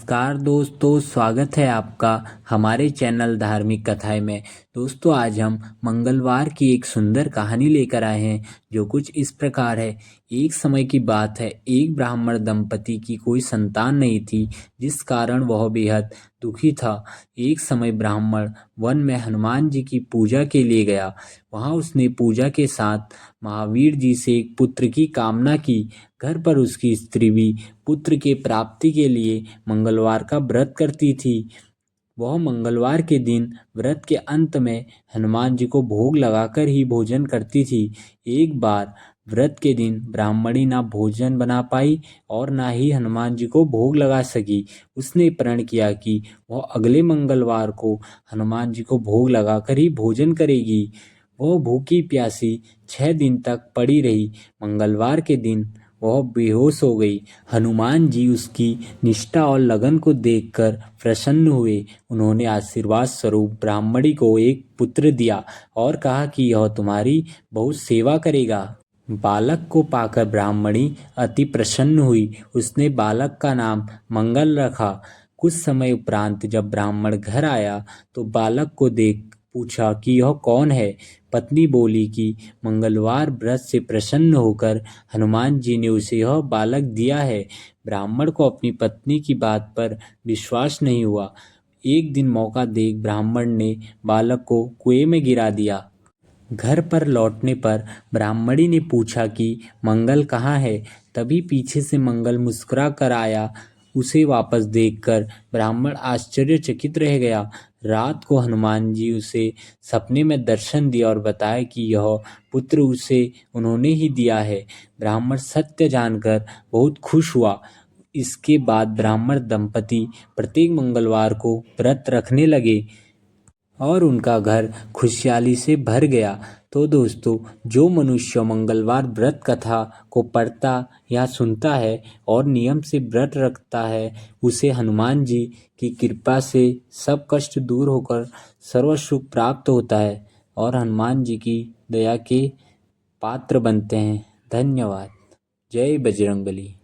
नमस्कार दोस्तों, स्वागत है आपका हमारे चैनल धार्मिक कथाएं में। दोस्तों, आज हम मंगलवार की एक सुंदर कहानी लेकर आए हैं जो कुछ इस प्रकार है। एक समय की बात है, एक ब्राह्मण दंपति की कोई संतान नहीं थी, जिस कारण वह बेहद दुखी था। एक समय ब्राह्मण वन में हनुमान जी की पूजा के लिए गया। वहां उसने पूजा के साथ महावीर जी से एक पुत्र की कामना की। घर पर उसकी स्त्री भी पुत्र के प्राप्ति के लिए मंगलवार का व्रत करती थी। वह मंगलवार के दिन व्रत के अंत में हनुमान जी को भोग लगाकर ही भोजन करती थी। एक बार व्रत के दिन ब्राह्मणी ना भोजन बना पाई और ना ही हनुमान जी को भोग लगा सकी। उसने प्रण किया कि वह अगले मंगलवार को हनुमान जी को भोग लगाकर ही भोजन करेगी। वह भूखी प्यासी 6 दिन तक पड़ी रही। मंगलवार के दिन वह बेहोश हो गई। हनुमान जी उसकी निष्ठा और लगन को देखकर प्रसन्न हुए। उन्होंने आशीर्वाद स्वरूप ब्राह्मणी को एक पुत्र दिया और कहा कि यह तुम्हारी बहुत सेवा करेगा। बालक को पाकर ब्राह्मणी अति प्रसन्न हुई। उसने बालक का नाम मंगल रखा। कुछ समय उपरांत जब ब्राह्मण घर आया तो बालक को देख पूछा कि यह कौन है। पत्नी बोली कि मंगलवार व्रत से प्रसन्न होकर हनुमान जी ने उसे यह बालक दिया है। ब्राह्मण को अपनी पत्नी की बात पर विश्वास नहीं हुआ। एक दिन मौका देख ब्राह्मण ने बालक को कुएं में गिरा दिया। घर पर लौटने पर ब्राह्मणी ने पूछा कि मंगल कहाँ है। तभी पीछे से मंगल मुस्कुरा कर आया। उसे वापस देखकर ब्राह्मण आश्चर्यचकित रह गया। रात को हनुमान जी उसे सपने में दर्शन दिया और बताया कि यह पुत्र उसे उन्होंने ही दिया है। ब्राह्मण सत्य जानकर बहुत खुश हुआ। इसके बाद ब्राह्मण दंपति प्रत्येक मंगलवार को व्रत रखने लगे और उनका घर खुशहाली से भर गया। तो दोस्तों, जो मनुष्य मंगलवार व्रत कथा को पढ़ता या सुनता है और नियम से व्रत रखता है, उसे हनुमान जी की कृपा से सब कष्ट दूर होकर सर्व सुख प्राप्त होता है और हनुमान जी की दया के पात्र बनते हैं। धन्यवाद। जय बजरंगबली।